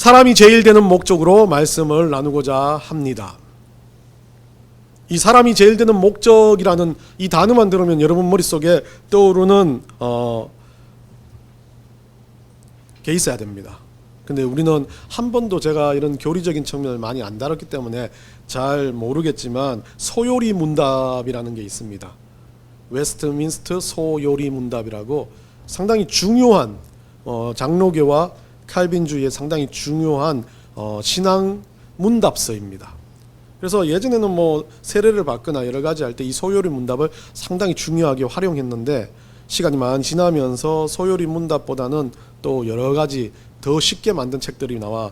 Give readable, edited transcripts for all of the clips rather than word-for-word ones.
사람이 제일 되는 목적으로 말씀을 나누고자 합니다. 이 사람이 제일 되는 목적이라는 이 단어만 들으면 여러분 머릿속에 떠오르는 게 있어야 됩니다. 근데 우리는 한 번도 제가 이런 교리적인 측면을 많이 안 다뤘기 때문에 잘 모르겠지만 소요리 문답이라는 게 있습니다. 웨스트민스터 소요리 문답이라고 상당히 중요한 장로교와 칼빈주의의 상당히 중요한 신앙 문답서입니다. 그래서 예전에는 뭐 세례를 받거나 여러 가지 할 때 이 소요리 문답을 상당히 중요하게 활용했는데 시간이 많이 지나면서 소요리 문답보다는 또 여러 가지 더 쉽게 만든 책들이 나와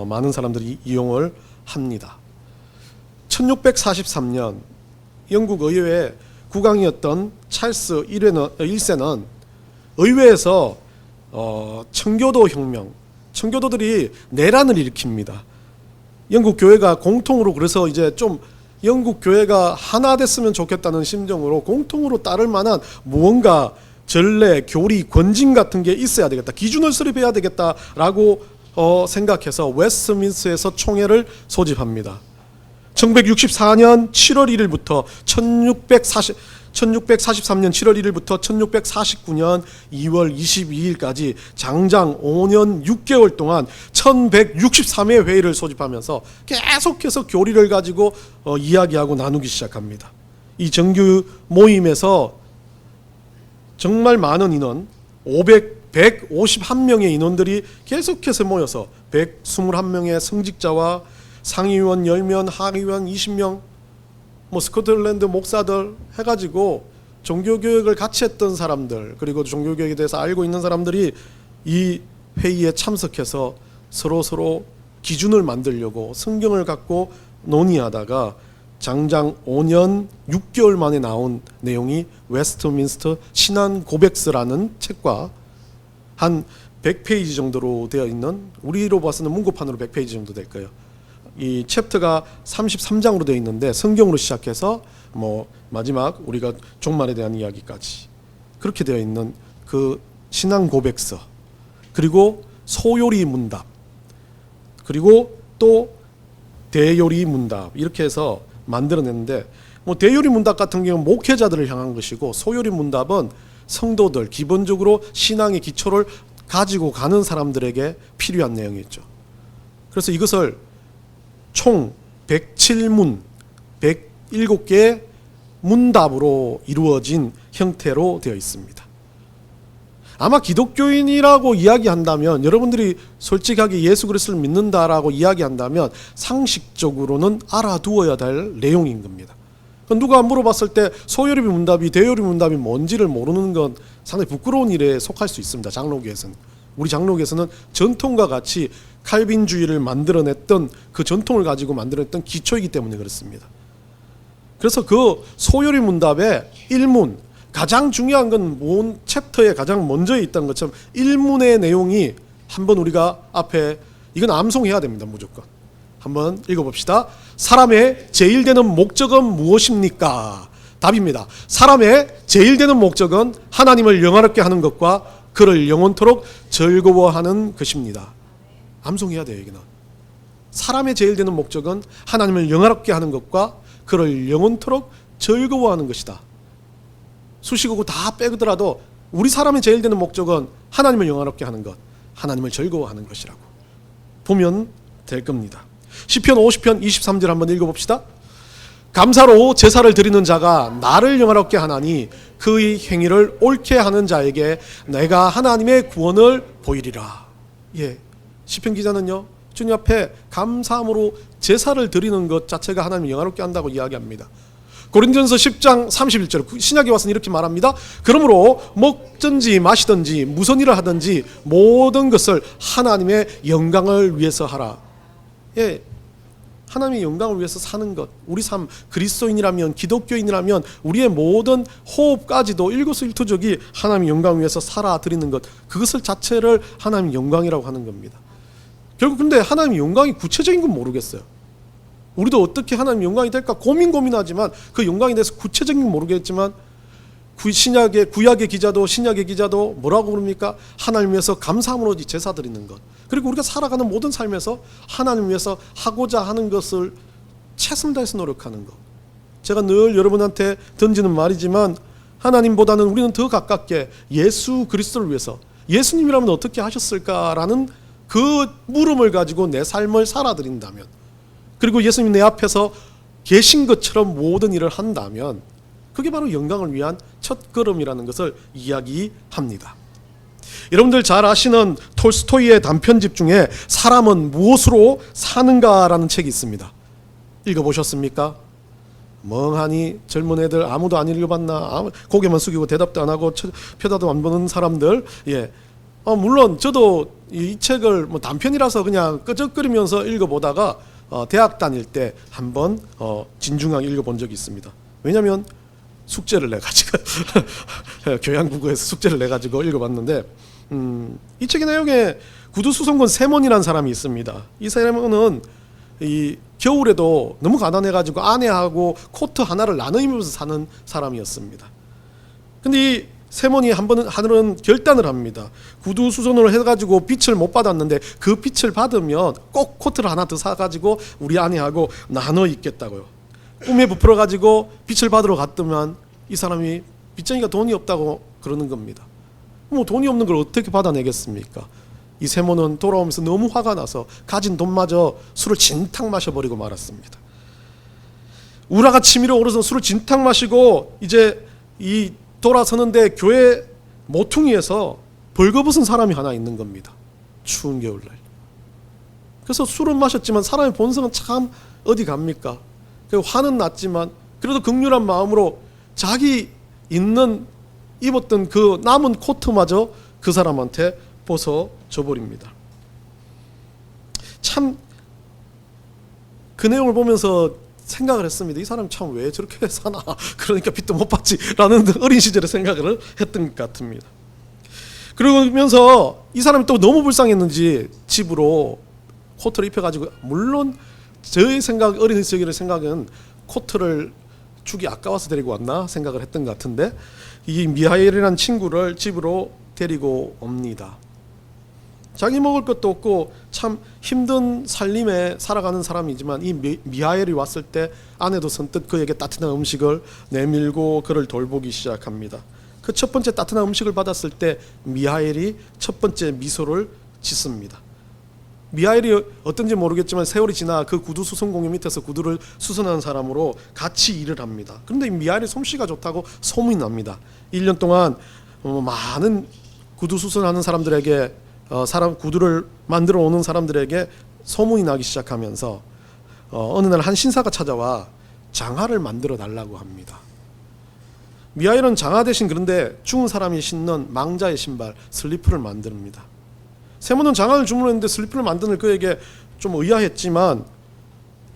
많은 사람들이 이용을 합니다. 1643년 영국 의회의 국왕이었던 찰스 1세는 의회에서 청교도 혁명, 청교도들이 내란을 일으킵니다. 영국 교회가 공통으로 그래서 이제 좀 영국 교회가 하나 됐으면 좋겠다는 심정으로 공통으로 따를 만한 무언가 전례, 교리, 권징 같은 게 있어야 되겠다. 기준을 수립해야 되겠다라고 생각해서 웨스트민스터에서 총회를 소집합니다. 1964년 7월 1일부터 1643년 7월 1일부터 1649년 2월 22일까지 장장 5년 6개월 동안 1163회 회의를 소집하면서 계속해서 교리를 가지고 이야기하고 나누기 시작합니다. 이 정규 모임에서 정말 많은 인원 151명의 인원들이 계속해서 모여서 121명의 성직자와 상위위원 10명, 하위위원 20명, 뭐 스코틀랜드 목사들 해가지고 종교교육을 같이 했던 사람들 그리고 종교교육에 대해서 알고 있는 사람들이 이 회의에 참석해서 서로 기준을 만들려고 성경을 갖고 논의하다가 장장 5년 6개월 만에 나온 내용이 웨스트민스터 신안 고백서라는 책과 한 100페이지 정도로 되어 있는, 우리로 봐서는 문고판으로 100페이지 정도 될 거예요. 이 챕터가 33장으로 되어 있는데 성경으로 시작해서 뭐 마지막 우리가 종말에 대한 이야기까지 그렇게 되어 있는 그 신앙 고백서, 그리고 소요리 문답, 그리고 또 대요리 문답, 이렇게 해서 만들어냈는데, 뭐 대요리 문답 같은 경우는 목회자들을 향한 것이고 소요리 문답은 성도들, 기본적으로 신앙의 기초를 가지고 가는 사람들에게 필요한 내용이었죠. 그래서 이것을 총 107문, 107개의 문답으로 이루어진 형태로 되어 있습니다. 아마 기독교인이라고 이야기한다면, 여러분들이 솔직하게 예수 그리스도를 믿는다라고 이야기한다면 상식적으로는 알아두어야 될 내용인 겁니다. 누가 물어봤을 때 소요리 문답이 대요리 문답이 뭔지를 모르는 건 상당히 부끄러운 일에 속할 수 있습니다. 장로교에서는. 우리 장로교에서는 전통과 같이 칼빈주의를 만들어냈던 그 전통을 가지고 만들어냈던 기초이기 때문에 그렇습니다. 그래서 그 소요리 문답의 1문, 가장 중요한 건 본 챕터에 가장 먼저 있던 것처럼 1문의 내용이 한번 우리가 앞에 이건 암송해야 됩니다. 무조건. 한번 읽어봅시다. 사람의 제일 되는 목적은 무엇입니까? 답입니다. 사람의 제일 되는 목적은 하나님을 영화롭게 하는 것과 그를 영원토록 즐거워하는 것입니다. 암송해야 돼요. 이거는. 사람의 제일 되는 목적은 하나님을 영화롭게 하는 것과 그를 영원토록 즐거워하는 것이다. 수식어고 다 빼더라도 우리 사람의 제일 되는 목적은 하나님을 영화롭게 하는 것, 하나님을 즐거워하는 것이라고 보면 될 겁니다. 시편 50편 23절 한번 읽어봅시다. 감사로 제사를 드리는 자가 나를 영화롭게 하나니 그의 행위를 옳게 하는 자에게 내가 하나님의 구원을 보이리라. 예, 시편 기자는요, 주님 앞에 감사함으로 제사를 드리는 것 자체가 하나님을 영화롭게 한다고 이야기합니다. 고린도전서 10장 31절 신약에 와서는 이렇게 말합니다. 그러므로 먹든지 마시든지 무슨 일을 하든지 모든 것을 하나님의 영광을 위해서 하라. 예, 하나님의 영광을 위해서 사는 것, 우리 삶, 그리스도인이라면, 기독교인이라면 우리의 모든 호흡까지도 일거수일투족이 하나님의 영광을 위해서 살아드리는 것, 그것을 자체를 하나님의 영광이라고 하는 겁니다. 결국 근데 하나님의 영광이 구체적인 건 모르겠어요. 우리도 어떻게 하나님의 영광이 될까 고민하지만 그 영광에 대해서 구체적인 건 모르겠지만 구약의 기자도 신약의 기자도 뭐라고 부릅니까? 하나님 위해서 감사함으로 제사 드리는 것. 그리고 우리가 살아가는 모든 삶에서 하나님 위해서 하고자 하는 것을 최선 다해서 노력하는 것. 제가 늘 여러분한테 던지는 말이지만 하나님보다는 우리는 더 가깝게 예수 그리스도를 위해서 예수님이라면 어떻게 하셨을까라는 그 물음을 가지고 내 삶을 살아드린다면, 그리고 예수님 내 앞에서 계신 것처럼 모든 일을 한다면 그게 바로 영광을 위한 첫 걸음이라는 것을 이야기합니다. 여러분들 잘 아시는 톨스토이의 단편집 중에 사람은 무엇으로 사는가라는 책이 있습니다. 읽어보셨습니까? 멍하니 젊은 애들 아무도 안 읽어봤나? 고개만 숙이고 대답도 안 하고 쳐다도 안 보는 사람들. 예. 물론 저도 이 책을 뭐 단편이라서 그냥 끄적거리면서 읽어보다가 대학 다닐 때 한번 진중하게 읽어본 적이 있습니다. 왜냐하면 숙제를 내가지고 교양국어에서 숙제를 내가지고 읽어봤는데 이 책의 내용에 구두수송군 세몬이라는 사람이 있습니다. 이 세몬은 이 겨울에도 너무 가난해가지고 아내하고 코트 하나를 나눠 입으면서 사는 사람이었습니다. 근데 이 세몬이 하늘은 결단을 합니다. 구두수선으로 해가지고 빛을 못 받았는데 그 빛을 받으면 꼭 코트를 하나 더 사가지고 우리 아내하고 나눠 입겠다고요. 꿈에 부풀어가지고 빛을 받으러 갔더만 이 사람이 빚쟁이가 돈이 없다고 그러는 겁니다. 뭐 돈이 없는 걸 어떻게 받아내겠습니까? 이 세몬은 돌아오면서 너무 화가 나서 가진 돈마저 술을 진탕 마셔버리고 말았습니다. 우라가 치밀어 오르서 술을 진탕 마시고 이제 이 돌아서는데 교회 모퉁이에서 벌거벗은 사람이 하나 있는 겁니다. 추운 겨울날. 그래서 술은 마셨지만 사람의 본성은 참 어디 갑니까? 화는 났지만 그래도 극률한 마음으로 자기 입었던 그 남은 코트마저 그 사람한테 벗어줘 버립니다. 참 그 내용을 보면서 생각을 했습니다. 이 사람 참 왜 저렇게 사나? 그러니까 빚도 못 받지라는 어린 시절에 생각을 했던 것 같습니다. 그러면서 이 사람이 또 너무 불쌍했는지 집으로 코트를 입혀가지고, 물론 저의 생각, 어린 시절의 생각은 코트를 주기 아까워서 데리고 왔나 생각을 했던 것 같은데, 이 미하엘이라는 친구를 집으로 데리고 옵니다. 자기 먹을 것도 없고 참 힘든 살림에 살아가는 사람이지만 이 미하엘이 왔을 때 아내도 선뜻 그에게 따뜻한 음식을 내밀고 그를 돌보기 시작합니다. 그 첫 번째 따뜻한 음식을 받았을 때 미하엘이 첫 번째 미소를 짓습니다. 미하엘이 어떤지 모르겠지만 세월이 지나 그 구두 수선공예 밑에서 구두를 수선하는 사람으로 같이 일을 합니다. 그런데 이 미하엘이 솜씨가 좋다고 소문이 납니다. 1년 동안 많은 구두 수선하는 사람들에게 구두를 만들어 오는 사람들에게 소문이 나기 시작하면서 어느 날 한 신사가 찾아와 장화를 만들어 달라고 합니다. 미하엘은 장화 대신 그런데 죽은 사람이 신는 망자의 신발 슬리퍼를 만듭니다. 세몬은 장화를 주문했는데 슬리퍼를 만드는 그에게 좀 의아했지만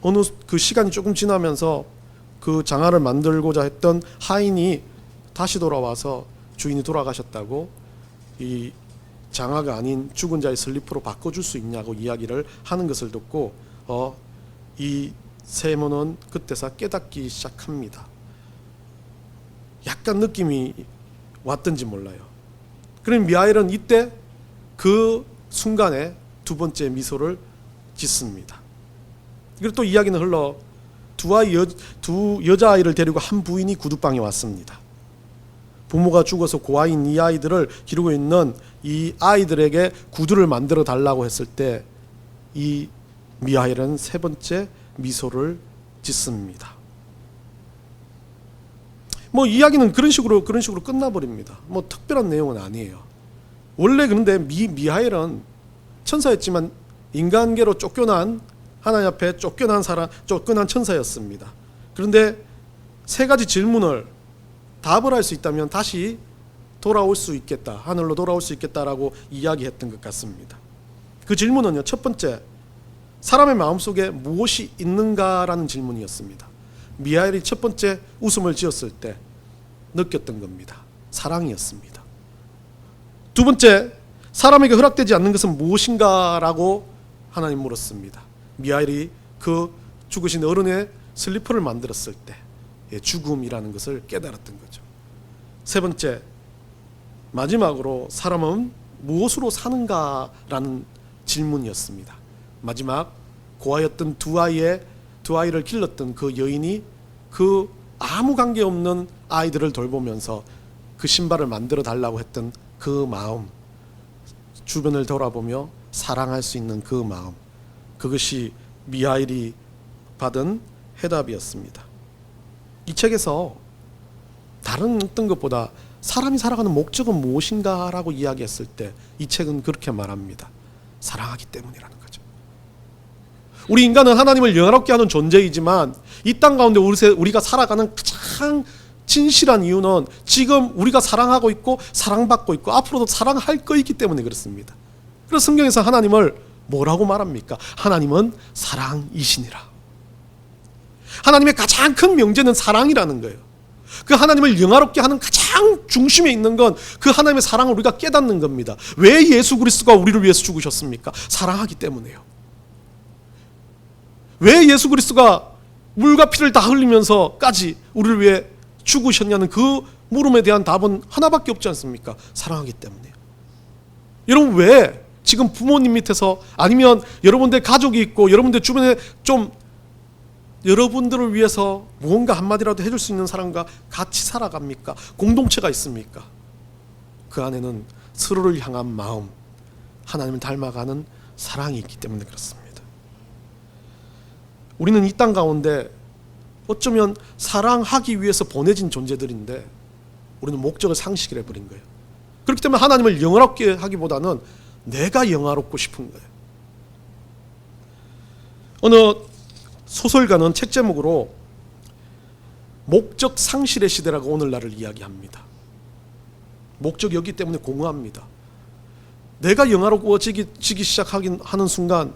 어느 그 시간이 조금 지나면서 그 장화를 만들고자 했던 하인이 다시 돌아와서 주인이 돌아가셨다고 이 장화가 아닌 죽은 자의 슬리퍼로 바꿔줄 수 있냐고 이야기를 하는 것을 듣고 이 세몬은 그때서 깨닫기 시작합니다. 약간 느낌이 왔던지 몰라요. 그럼 미하엘은 이때 그 순간에 두 번째 미소를 짓습니다. 그리고 또 이야기는 흘러 두 여자아이를 데리고 한 부인이 구두방에 왔습니다. 부모가 죽어서 고아인 이 아이들을 기르고 있는 이 아이들에게 구두를 만들어 달라고 했을 때 이 미하엘은 세 번째 미소를 짓습니다. 뭐 이야기는 그런 식으로 끝나버립니다. 뭐 특별한 내용은 아니에요. 원래 그런데 미하엘은 천사였지만 인간계로 쫓겨난, 하나님 앞에 쫓겨난 천사였습니다. 그런데 세 가지 질문을 답을 할 수 있다면 다시 돌아올 수 있겠다, 하늘로 돌아올 수 있겠다라고 이야기했던 것 같습니다. 그 질문은요, 첫 번째, 사람의 마음속에 무엇이 있는가라는 질문이었습니다. 미하엘이 첫 번째 웃음을 지었을 때 느꼈던 겁니다. 사랑이었습니다. 두 번째, 사람에게 허락되지 않는 것은 무엇인가라고 하나님 물었습니다. 미하엘이 그 죽으신 어른의 슬리퍼를 만들었을 때 죽음이라는 것을 깨달았던 거죠. 세 번째, 마지막으로 사람은 무엇으로 사는가라는 질문이었습니다. 마지막 고아였던 두 아이를 길렀던 그 여인이 그 아무 관계없는 아이들을 돌보면서 그 신발을 만들어 달라고 했던 그 마음, 주변을 돌아보며 사랑할 수 있는 그 마음, 그것이 미하일이 받은 해답이었습니다. 이 책에서 다른 어떤 것보다 사람이 살아가는 목적은 무엇인가라고 이야기했을 때 이 책은 그렇게 말합니다. 사랑하기 때문이라는 거죠. 우리 인간은 하나님을 영화롭게 하는 존재이지만 이 땅 가운데 우리가 살아가는 가장 진실한 이유는 지금 우리가 사랑하고 있고 사랑받고 있고 앞으로도 사랑할 거이기 때문에 그렇습니다. 그래서 성경에서 하나님을 뭐라고 말합니까? 하나님은 사랑이시니라. 하나님의 가장 큰 명제는 사랑이라는 거예요. 그 하나님을 영화롭게 하는 가장 중심에 있는 건 그 하나님의 사랑을 우리가 깨닫는 겁니다. 왜 예수 그리스도가 우리를 위해서 죽으셨습니까? 사랑하기 때문에요. 왜 예수 그리스도가 물과 피를 다 흘리면서까지 우리를 위해 죽으셨냐는 그 물음에 대한 답은 하나밖에 없지 않습니까? 사랑하기 때문에요. 여러분, 왜 지금 부모님 밑에서 아니면 여러분들 가족이 있고 여러분들 주변에 좀 여러분들을 위해서 무언가 한마디라도 해줄 수 있는 사람과 같이 살아갑니까? 공동체가 있습니까? 그 안에는 서로를 향한 마음, 하나님을 닮아가는 사랑이 있기 때문에 그렇습니다. 우리는 이 땅 가운데 어쩌면 사랑하기 위해서 보내진 존재들인데 우리는 목적을 상실을 해버린 거예요. 그렇기 때문에 하나님을 영화롭게 하기보다는 내가 영화롭고 싶은 거예요. 어느 소설가는 책 제목으로 목적 상실의 시대라고 오늘날을 이야기합니다. 목적이 없기 때문에 공허합니다. 내가 영화로워지기 시작하는 순간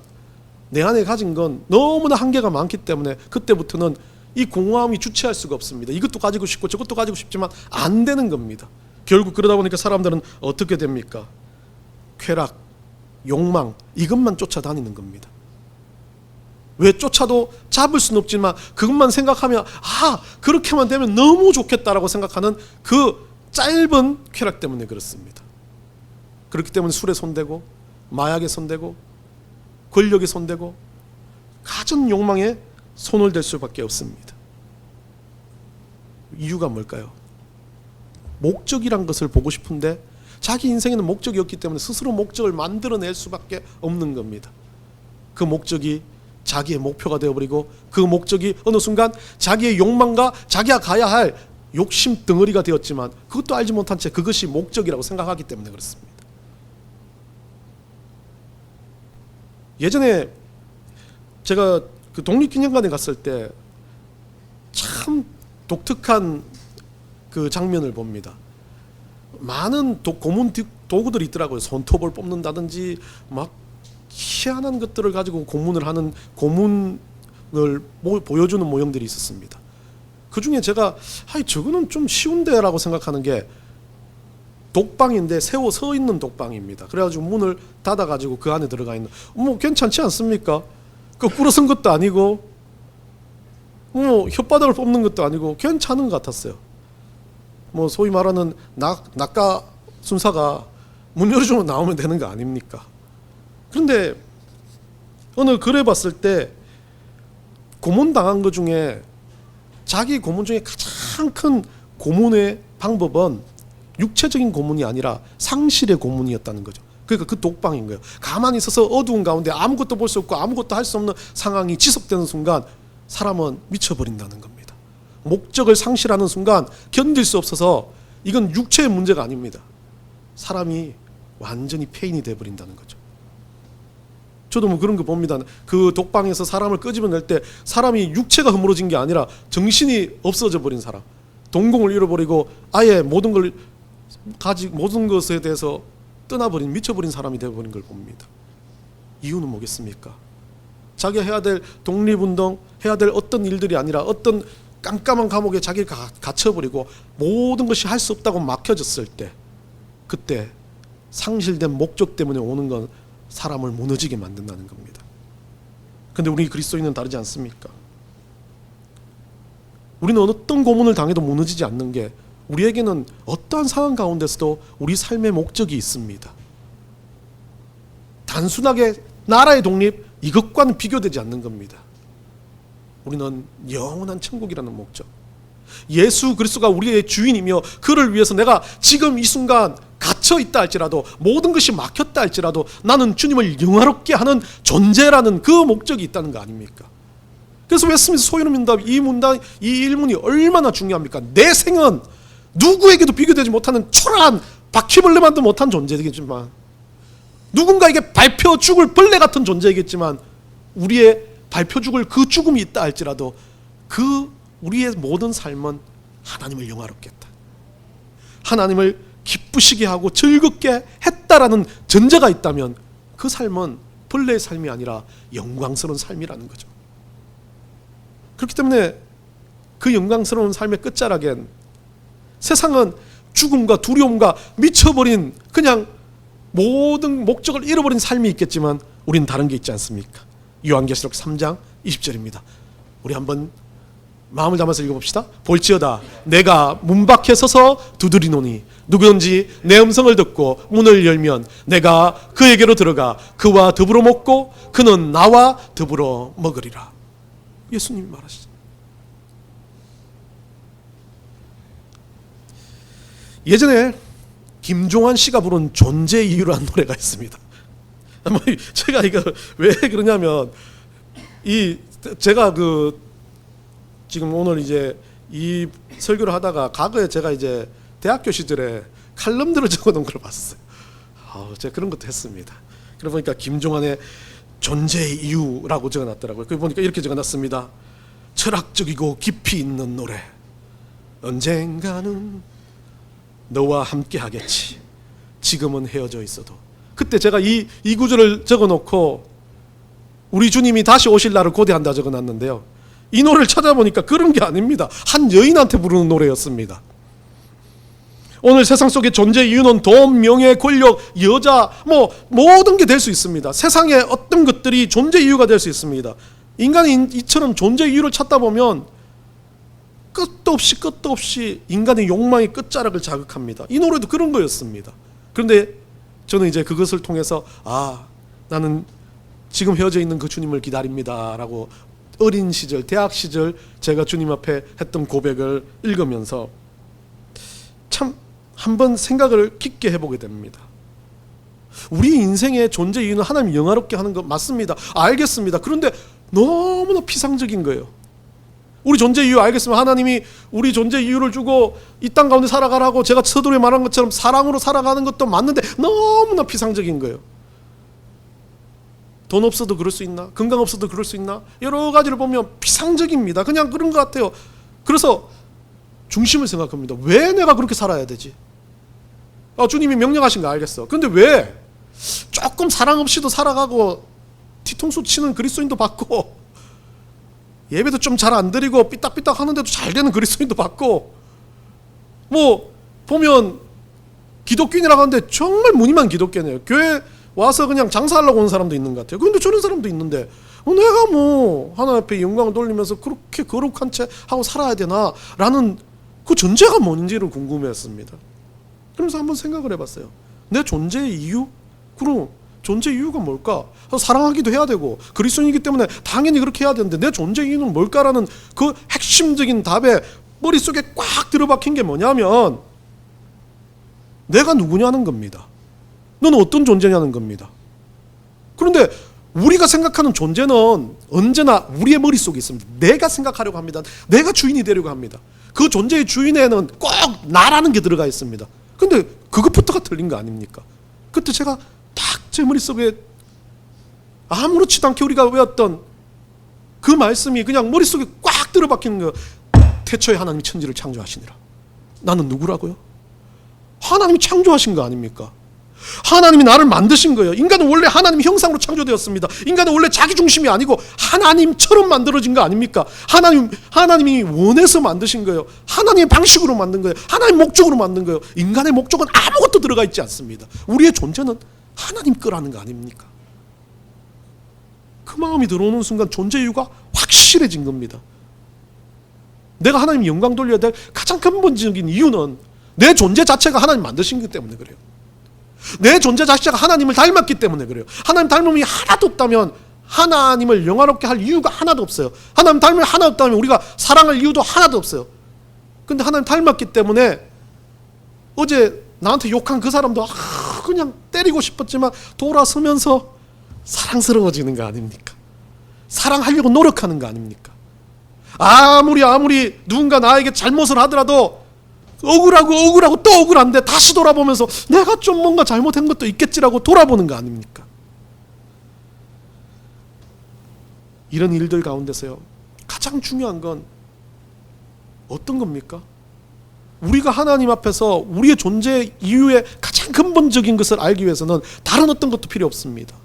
내 안에 가진 건 너무나 한계가 많기 때문에 그때부터는 이 공허함이 주체할 수가 없습니다. 이것도 가지고 싶고 저것도 가지고 싶지만 안 되는 겁니다. 결국 그러다 보니까 사람들은 어떻게 됩니까? 쾌락, 욕망, 이것만 쫓아다니는 겁니다. 왜 쫓아도 잡을 수는 없지만 그것만 생각하면 그렇게만 되면 너무 좋겠다라고 생각하는 그 짧은 쾌락 때문에 그렇습니다. 그렇기 때문에 술에 손대고 마약에 손대고 권력에 손대고 가진 욕망에 손을 댈 수밖에 없습니다. 이유가 뭘까요? 목적이란 것을 보고 싶은데 자기 인생에는 목적이 없기 때문에 스스로 목적을 만들어낼 수밖에 없는 겁니다. 그 목적이 자기의 목표가 되어버리고 그 목적이 어느 순간 자기의 욕망과 자기가 가야 할 욕심 덩어리가 되었지만 그것도 알지 못한 채 그것이 목적이라고 생각하기 때문에 그렇습니다. 예전에 제가 그 독립기념관에 갔을 때 참 독특한 그 장면을 봅니다. 많은 고문 도구들이 있더라고요. 손톱을 뽑는다든지 막 희한한 것들을 가지고 고문을 하는 고문을 보여주는 모형들이 있었습니다. 그 중에 제가 저거는 좀 쉬운데 라고 생각하는 게 독방인데 세워 서 있는 독방입니다. 그래가지고 문을 닫아가지고 그 안에 들어가 있는 괜찮지 않습니까? 거꾸로 선 것도 아니고 혓바닥을 뽑는 것도 아니고 괜찮은 것 같았어요. 소위 말하는 낙가 순사가 문 열어주면 나오면 되는 거 아닙니까? 그런데 어느 글에 봤을 때 고문당한 것 중에 자기 고문 중에 가장 큰 고문의 방법은 육체적인 고문이 아니라 상실의 고문이었다는 거죠. 그러니까 그 독방인 거예요. 가만히 있어서 어두운 가운데 아무것도 볼 수 없고 아무것도 할 수 없는 상황이 지속되는 순간 사람은 미쳐버린다는 겁니다. 목적을 상실하는 순간 견딜 수 없어서 이건 육체의 문제가 아닙니다. 사람이 완전히 폐인이 돼버린다는 거죠. 저도 그런 거 봅니다. 그 독방에서 사람을 끄집어낼 때 사람이 육체가 허물어진 게 아니라 정신이 없어져 버린 사람, 동공을 잃어버리고 아예 모든 것에 대해서 떠나버린 미쳐버린 사람이 되어버린 걸 봅니다. 이유는 뭐겠습니까? 자기가 해야 될 독립운동, 해야 될 어떤 일들이 아니라 어떤 깜깜한 감옥에 자기를 갇혀버리고 모든 것이 할 수 없다고 막혀졌을 때 그때 상실된 목적 때문에 오는 건 사람을 무너지게 만든다는 겁니다. 그런데 우리 그리스도인은 다르지 않습니까? 우리는 어떤 고문을 당해도 무너지지 않는 게 우리에게는 어떠한 상황 가운데서도 우리 삶의 목적이 있습니다. 단순하게 나라의 독립 이것과는 비교되지 않는 겁니다. 우리는 영원한 천국이라는 목적, 예수 그리스도가 우리의 주인이며 그를 위해서 내가 지금 이 순간 갇혀 있다 할지라도, 모든 것이 막혔다 할지라도 나는 주님을 영화롭게 하는 존재라는 그 목적이 있다는 거 아닙니까? 그래서 웨스트민스터 소요는 문답, 이 일문이 얼마나 중요합니까? 내 생은 누구에게도 비교되지 못하는 초라한 바퀴벌레만도 못한 존재이겠지만, 누군가에게 밟혀 죽을 벌레 같은 존재이겠지만, 우리의 밟혀 죽을 그 죽음이 있다 할지라도 그 우리의 모든 삶은 하나님을 영화롭게 했다, 하나님을 기쁘시게 하고 즐겁게 했다라는 전제가 있다면 그 삶은 벌레의 삶이 아니라 영광스러운 삶이라는 거죠. 그렇기 때문에 그 영광스러운 삶의 끝자락엔 세상은 죽음과 두려움과 미쳐버린, 그냥 모든 목적을 잃어버린 삶이 있겠지만 우리는 다른 게 있지 않습니까? 요한계시록 3장 20절입니다. 우리 한번 마음을 담아서 읽어봅시다. 볼지어다 내가 문 밖에 서서 두드리노니 누구든지 내 음성을 듣고 문을 열면 내가 그에게로 들어가 그와 더불어 먹고 그는 나와 더불어 먹으리라. 예수님이 말하시죠. 예전에 김종환 씨가 부른 존재의 이유라는 노래가 있습니다. 제가 이거 왜 그러냐면, 제가 지금 오늘 이제 이 설교를 하다가 과거에 제가 이제 대학교 시절에 칼럼들을 적어놓은 걸 봤어요. 제가 그런 것도 했습니다. 그러고 보니까 김종환의 존재의 이유라고 적어놨더라고요. 그걸 보니까 이렇게 적어놨습니다. 철학적이고 깊이 있는 노래, 언젠가는 너와 함께 하겠지, 지금은 헤어져 있어도. 그때 제가 이 구절을 적어놓고 우리 주님이 다시 오실 날을 고대한다 적어놨는데요, 이 노래를 찾아보니까 그런 게 아닙니다. 한 여인한테 부르는 노래였습니다. 오늘 세상 속의 존재의 이유는 돈, 명예, 권력, 여자, 모든 게 될 수 있습니다. 세상의 어떤 것들이 존재 이유가 될 수 있습니다. 인간이 이처럼 존재 이유를 찾다 보면 끝도 없이 인간의 욕망의 끝자락을 자극합니다. 이 노래도 그런 거였습니다. 그런데 저는 이제 그것을 통해서 나는 지금 헤어져 있는 그 주님을 기다립니다 라고 어린 시절, 대학 시절 제가 주님 앞에 했던 고백을 읽으면서 참 한번 생각을 깊게 해보게 됩니다. 우리 인생의 존재 이유는 하나님 영화롭게 하는 것 맞습니다. 알겠습니다. 그런데 너무나 피상적인 거예요. 우리 존재 이유 알겠으면 하나님이 우리 존재 이유를 주고 이 땅 가운데 살아가라고 제가 서두에 말한 것처럼 사랑으로 살아가는 것도 맞는데 너무나 피상적인 거예요. 돈 없어도 그럴 수 있나? 건강 없어도 그럴 수 있나? 여러 가지를 보면 피상적입니다. 그냥 그런 것 같아요. 그래서 중심을 생각합니다. 왜 내가 그렇게 살아야 되지? 주님이 명령하신 거 알겠어. 근데 왜 조금 사랑 없이도 살아가고 뒤통수 치는 그리스도인도 봤고 예배도 좀 잘 안 드리고 삐딱삐딱 하는데도 잘 되는 그리스도인도 봤고, 보면 기독교인이라고 하는데 정말 무늬만 기독교네요. 교회 와서 그냥 장사하려고 오는 사람도 있는 것 같아요. 그런데 저런 사람도 있는데 내가 하나님 앞에 영광을 돌리면서 그렇게 거룩한 채 하고 살아야 되나 라는 그 전제가 뭔지를 궁금해했습니다. 그러면서 한번 생각을 해봤어요. 내 존재의 이유? 그럼 존재 이유가 뭘까? 사랑하기도 해야 되고 그리스도인이기 때문에 당연히 그렇게 해야 되는데 내 존재 이유는 뭘까라는 그 핵심적인 답에 머릿속에 꽉 들어박힌 게 뭐냐면 내가 누구냐는 겁니다. 너는 어떤 존재냐는 겁니다. 그런데 우리가 생각하는 존재는 언제나 우리의 머릿속에 있습니다. 내가 생각하려고 합니다. 내가 주인이 되려고 합니다. 그 존재의 주인에는 꼭 나라는 게 들어가 있습니다. 근데 그것부터가 틀린 거 아닙니까? 그때 제가 딱 제 머릿속에 아무렇지도 않게 우리가 외웠던 그 말씀이 그냥 머릿속에 꽉 들어박히는 거. 태초에 하나님이 천지를 창조하시니라. 나는 누구라고요? 하나님이 창조하신 거 아닙니까? 하나님이 나를 만드신 거예요. 인간은 원래 하나님 형상으로 창조되었습니다. 인간은 원래 자기 중심이 아니고 하나님처럼 만들어진 거 아닙니까? 하나님이 원해서 만드신 거예요. 하나님의 방식으로 만든 거예요. 하나님 목적으로 만든 거예요. 인간의 목적은 아무것도 들어가 있지 않습니다. 우리의 존재는 하나님 거라는 거 아닙니까? 그 마음이 들어오는 순간 존재 이유가 확실해진 겁니다. 내가 하나님 영광 돌려야 될 가장 근본적인 이유는 내 존재 자체가 하나님 만드신 것 때문에 그래요. 내 존재 자체가 하나님을 닮았기 때문에 그래요. 하나님 닮음이 하나도 없다면 하나님을 영화롭게 할 이유가 하나도 없어요. 하나님 닮음이 하나도 없다면 우리가 사랑할 이유도 하나도 없어요. 근데 하나님 닮았기 때문에 어제 나한테 욕한 그 사람도 그냥 때리고 싶었지만 돌아서면서 사랑스러워지는 거 아닙니까? 사랑하려고 노력하는 거 아닙니까? 아무리 누군가 나에게 잘못을 하더라도 억울하고 또 억울한데 다시 돌아보면서 내가 좀 뭔가 잘못한 것도 있겠지라고 돌아보는 거 아닙니까? 이런 일들 가운데서요, 가장 중요한 건 어떤 겁니까? 우리가 하나님 앞에서 우리의 존재 이유의 가장 근본적인 것을 알기 위해서는 다른 어떤 것도 필요 없습니다.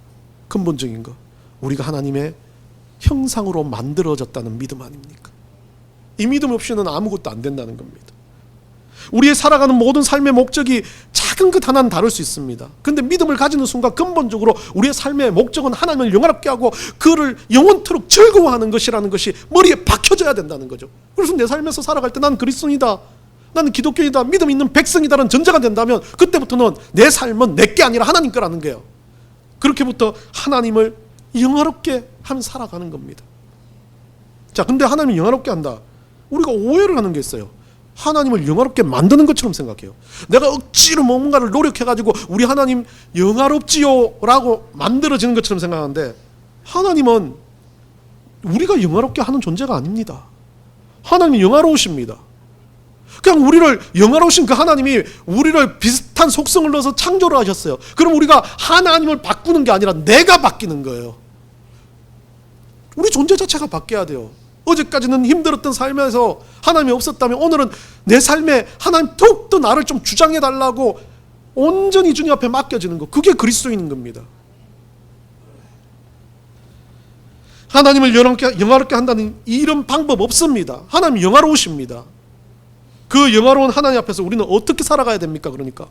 근본적인 것, 우리가 하나님의 형상으로 만들어졌다는 믿음 아닙니까? 이 믿음 없이는 아무것도 안 된다는 겁니다. 우리의 살아가는 모든 삶의 목적이 작은 것 하나는 다를 수 있습니다. 그런데 믿음을 가지는 순간 근본적으로 우리의 삶의 목적은 하나님을 영화롭게 하고 그를 영원토록 즐거워하는 것이라는 것이 머리에 박혀져야 된다는 거죠. 그래서 내 삶에서 살아갈 때 나는 그리스도인이다, 나는 기독교인이다, 믿음 있는 백성이다라는 전제가 된다면 그때부터는 내 삶은 내게 아니라 하나님 거라는 거예요. 그렇게부터 하나님을 영화롭게 하며 살아가는 겁니다. 자, 근데 하나님을 영화롭게 한다, 우리가 오해를 하는 게 있어요. 하나님을 영화롭게 만드는 것처럼 생각해요. 내가 억지로 뭔가를 노력해가지고 우리 하나님 영화롭지요 라고 만들어지는 것처럼 생각하는데, 하나님은 우리가 영화롭게 하는 존재가 아닙니다. 하나님이 영화로우십니다. 그냥 우리를 영화로우신 그 하나님이 우리를 비슷한 속성을 넣어서 창조를 하셨어요. 그럼 우리가 하나님을 바꾸는 게 아니라 내가 바뀌는 거예요. 우리 존재 자체가 바뀌어야 돼요. 어제까지는 힘들었던 삶에서 하나님이 없었다면 오늘은 내 삶에 하나님 더욱더 나를 좀 주장해달라고 온전히 주님 앞에 맡겨지는 것, 그게 그리스도인인 겁니다. 하나님을 영화롭게 한다는 이런 방법 없습니다. 하나님 영화로우십니다. 그 영화로운 하나님 앞에서 우리는 어떻게 살아가야 됩니까? 그러니까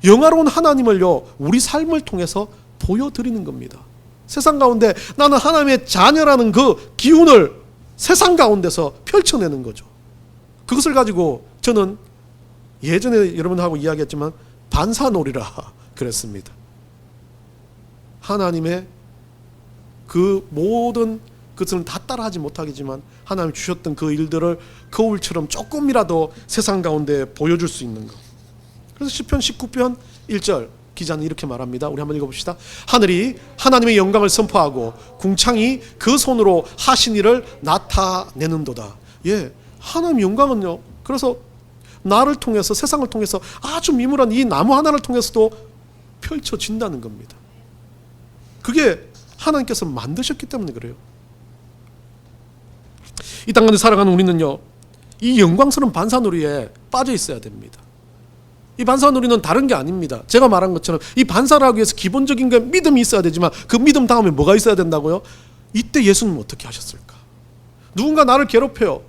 영화로운 하나님을요, 우리 삶을 통해서 보여드리는 겁니다. 세상 가운데 나는 하나님의 자녀라는 그 기운을 세상 가운데서 펼쳐내는 거죠. 그것을 가지고 저는 예전에 여러분하고 이야기했지만 반사놀이라 그랬습니다. 하나님의 그 모든 것은 다 따라하지 못하겠지만 하나님 주셨던 그 일들을 거울처럼 조금이라도 세상 가운데 보여줄 수 있는 것. 그래서 시편 19편 1절 기자는 이렇게 말합니다. 우리 한번 읽어봅시다. 하늘이 하나님의 영광을 선포하고 궁창이 그 손으로 하신 일을 나타내는도다. 예, 하나님의 영광은요, 그래서 나를 통해서, 세상을 통해서 아주 미물한 이 나무 하나를 통해서도 펼쳐진다는 겁니다. 그게 하나님께서 만드셨기 때문에 그래요. 이 땅 가운데 살아가는 우리는요, 이 영광스러운 반사놀이에 빠져 있어야 됩니다. 이 반사놀이는 다른 게 아닙니다. 제가 말한 것처럼 이 반사를 하기 위해서 기본적인 게 믿음이 있어야 되지만 그 믿음 다음에 뭐가 있어야 된다고요? 이때 예수님은 어떻게 하셨을까? 누군가 나를 괴롭혀요.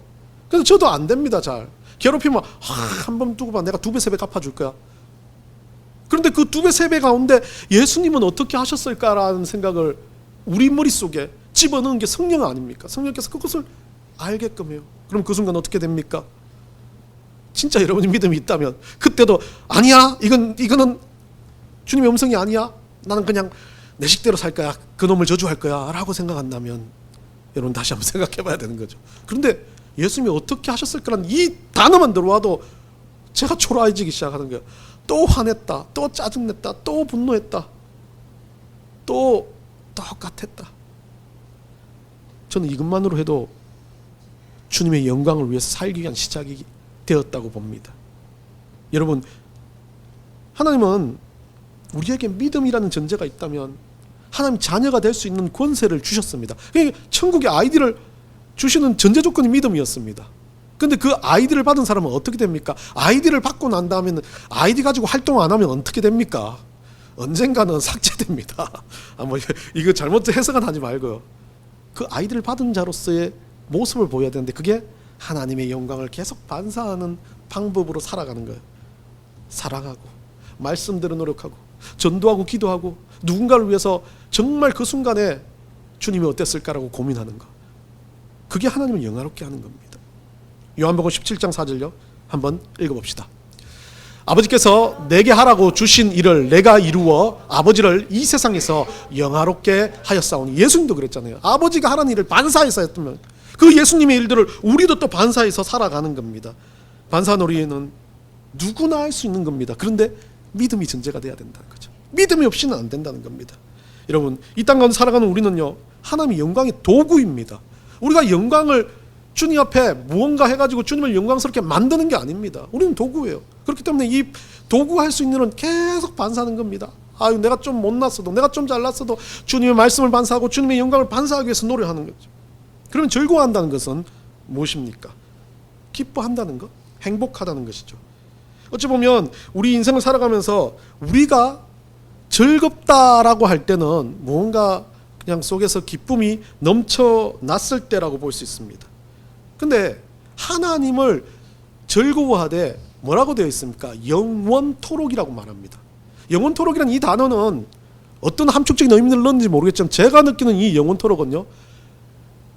그래서 저도 안 됩니다. 잘 괴롭히면 한 번 두고 봐, 내가 2배 3배 갚아줄 거야. 그런데 그 2배 3배 가운데 예수님은 어떻게 하셨을까라는 생각을 우리 머릿속에 집어넣은 게 성령 아닙니까? 성령께서 그것을 알게끔 해요. 그럼 그 순간 어떻게 됩니까? 진짜 여러분이 믿음이 있다면 그때도 아니야, 이거는 주님의 음성이 아니야, 나는 그냥 내 식대로 살 거야, 그놈을 저주할 거야 라고 생각한다면 여러분 다시 한번 생각해 봐야 되는 거죠. 그런데 예수님이 어떻게 하셨을까라는 이 단어만 들어와도 제가 초라해지기 시작하는 거예요. 또 화냈다, 또 짜증냈다, 또 분노했다, 또 똑같았다. 저는 이것만으로 해도 주님의 영광을 위해서 살기 위한 시작이 되었다고 봅니다. 여러분, 하나님은 우리에게 믿음이라는 전제가 있다면 하나님 자녀가 될 수 있는 권세를 주셨습니다. 그러니까 천국의 아이디를 주시는 전제 조건이 믿음이었습니다. 그런데 그 아이디를 받은 사람은 어떻게 됩니까? 아이디를 받고 난 다음에는 아이디 가지고 활동 안 하면 어떻게 됩니까? 언젠가는 삭제됩니다. 이거 잘못 해석은 하지 말고요. 그 아이디를 받은 자로서의 모습을 보여야 되는데 그게 하나님의 영광을 계속 반사하는 방법으로 살아가는 거예요. 사랑하고 말씀대로 노력하고 전도하고 기도하고 누군가를 위해서 정말 그 순간에 주님이 어땠을까라고 고민하는 거. 그게 하나님을 영화롭게 하는 겁니다. 요한복음 17장 4절요. 한번 읽어봅시다. 아버지께서 내게 하라고 주신 일을 내가 이루어 아버지를 이 세상에서 영화롭게 하였사오니. 예수님도 그랬잖아요. 아버지가 하라는 일을 반사해서 했다면 그 예수님의 일들을 우리도 또 반사해서 살아가는 겁니다. 반사놀이는 누구나 할 수 있는 겁니다. 그런데 믿음이 전제가 돼야 된다는 거죠. 믿음이 없이는 안 된다는 겁니다. 여러분, 이 땅 가운데 살아가는 우리는요, 하나님의 영광의 도구입니다. 우리가 영광을 주님 앞에 무언가 해가지고 주님을 영광스럽게 만드는 게 아닙니다. 우리는 도구예요. 그렇기 때문에 이 도구 할 수 있는 일은 계속 반사하는 겁니다. 아유, 내가 좀 못났어도, 내가 좀 잘났어도 주님의 말씀을 반사하고 주님의 영광을 반사하기 위해서 노력하는 거죠. 그러면 즐거워한다는 것은 무엇입니까? 기뻐한다는 것, 행복하다는 것이죠. 어찌 보면 우리 인생을 살아가면서 우리가 즐겁다라고 할 때는 무언가 그냥 속에서 기쁨이 넘쳐났을 때라고 볼 수 있습니다. 근데 하나님을 즐거워하되 뭐라고 되어 있습니까? 영원토록이라고 말합니다. 영원토록이라는 이 단어는 어떤 함축적인 의미를 넣는지 모르겠지만 제가 느끼는 이 영원토록은요,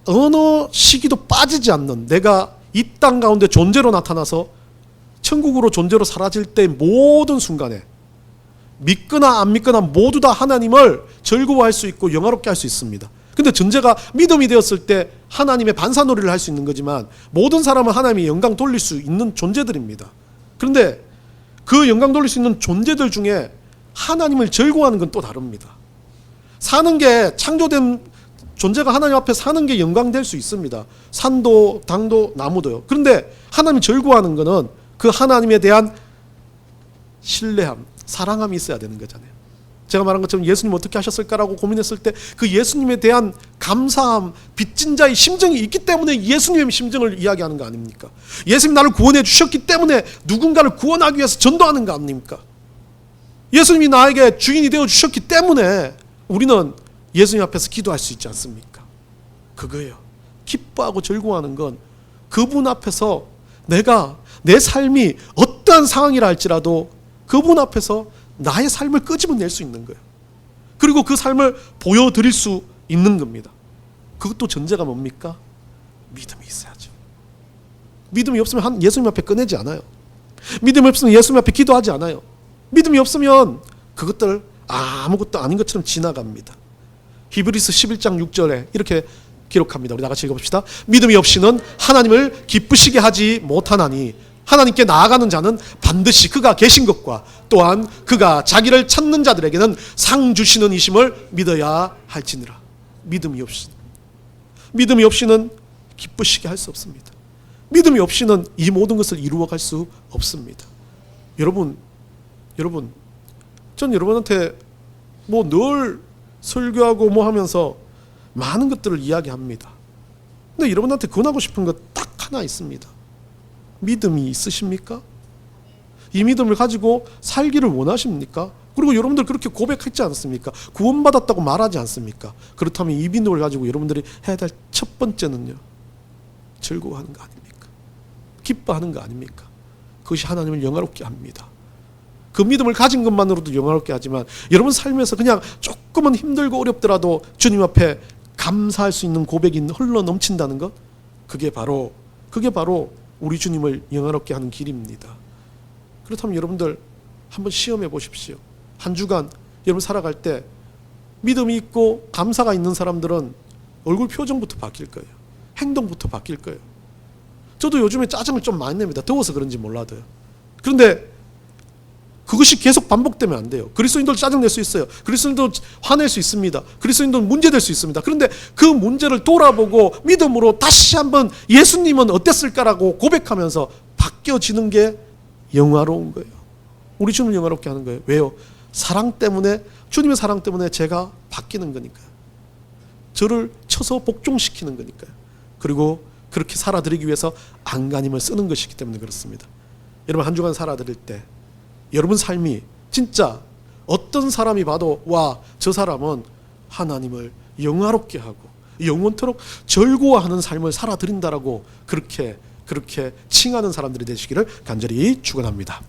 어느 시기도 빠지지 않는, 내가 이 땅 가운데 존재로 나타나서 천국으로 존재로 사라질 때 모든 순간에 믿거나 안 믿거나 모두 다 하나님을 즐거워할 수 있고 영화롭게 할 수 있습니다. 근데 전제가 믿음이 되었을 때 하나님의 반사놀이를 할 수 있는 거지만 모든 사람은 하나님의 영광 돌릴 수 있는 존재들입니다. 그런데 그 영광 돌릴 수 있는 존재들 중에 하나님을 즐거워하는 건 또 다릅니다. 사는 게, 창조된 존재가 하나님 앞에 사는 게 영광될 수 있습니다. 산도 당도 나무도요. 그런데 하나님이 즐거워하는 거는 그 하나님에 대한 신뢰함, 사랑함이 있어야 되는 거잖아요. 제가 말한 것처럼 예수님 어떻게 하셨을까라고 고민했을 때 그 예수님에 대한 감사함, 빚진 자의 심정이 있기 때문에 예수님의 심정을 이야기하는 거 아닙니까? 예수님 나를 구원해 주셨기 때문에 누군가를 구원하기 위해서 전도하는 거 아닙니까? 예수님이 나에게 주인이 되어 주셨기 때문에 우리는 예수님 앞에서 기도할 수 있지 않습니까? 그거예요. 기뻐하고 즐거워하는 건 그분 앞에서 내가 내 삶이 어떠한 상황이라 할지라도 그분 앞에서 나의 삶을 끄집어낼 수 있는 거예요. 그리고 그 삶을 보여드릴 수 있는 겁니다. 그것도 전제가 뭡니까? 믿음이 있어야죠. 믿음이 없으면 예수님 앞에 꺼내지 않아요. 믿음이 없으면 예수님 앞에 기도하지 않아요. 믿음이 없으면 그것들 아무것도 아닌 것처럼 지나갑니다. 히브리서 11장 6절에 이렇게 기록합니다. 우리 다같이 읽어봅시다. 믿음이 없이는 하나님을 기쁘시게 하지 못하나니 하나님께 나아가는 자는 반드시 그가 계신 것과 또한 그가 자기를 찾는 자들에게는 상 주시는 이심을 믿어야 할지니라. 믿음이 없이는 기쁘시게 할 수 없습니다. 믿음이 없이는 이 모든 것을 이루어갈 수 없습니다. 여러분, 전 여러분한테 뭐 늘 설교하고 뭐 하면서 많은 것들을 이야기합니다. 근데 여러분한테 권하고 싶은 것 딱 하나 있습니다. 믿음이 있으십니까? 이 믿음을 가지고 살기를 원하십니까? 그리고 여러분들 그렇게 고백했지 않습니까? 구원받았다고 말하지 않습니까? 그렇다면 이 믿음을 가지고 여러분들이 해야 될 첫 번째는요, 즐거워하는 거 아닙니까? 기뻐하는 거 아닙니까? 그것이 하나님을 영화롭게 합니다. 그 믿음을 가진 것만으로도 영화롭게 하지만 여러분 삶에서 그냥 조금은 힘들고 어렵더라도 주님 앞에 감사할 수 있는 고백이 흘러 넘친다는 것, 그게 바로 우리 주님을 영화롭게 하는 길입니다. 그렇다면 여러분들 한번 시험해 보십시오. 한 주간 여러분 살아갈 때 믿음이 있고 감사가 있는 사람들은 얼굴 표정부터 바뀔 거예요. 행동부터 바뀔 거예요. 저도 요즘에 짜증을 좀 많이 냅니다. 더워서 그런지 몰라도요. 그런데 그것이 계속 반복되면 안 돼요. 그리스도인도 짜증낼 수 있어요. 그리스도인도 화낼 수 있습니다. 그리스도인도 문제될 수 있습니다. 그런데 그 문제를 돌아보고 믿음으로 다시 한번 예수님은 어땠을까라고 고백하면서 바뀌어지는 게 영화로운 거예요. 우리 주님을 영화롭게 하는 거예요. 왜요? 사랑 때문에, 주님의 사랑 때문에 제가 바뀌는 거니까요. 저를 쳐서 복종시키는 거니까요. 그리고 그렇게 살아드리기 위해서 안간힘을 쓰는 것이기 때문에 그렇습니다. 여러분 한 주간 살아드릴 때 여러분 삶이 진짜 어떤 사람이 봐도 와, 저 사람은 하나님을 영화롭게 하고 영원토록 즐거워하는 삶을 살아드린다라고 그렇게 칭하는 사람들이 되시기를 간절히 축원합니다.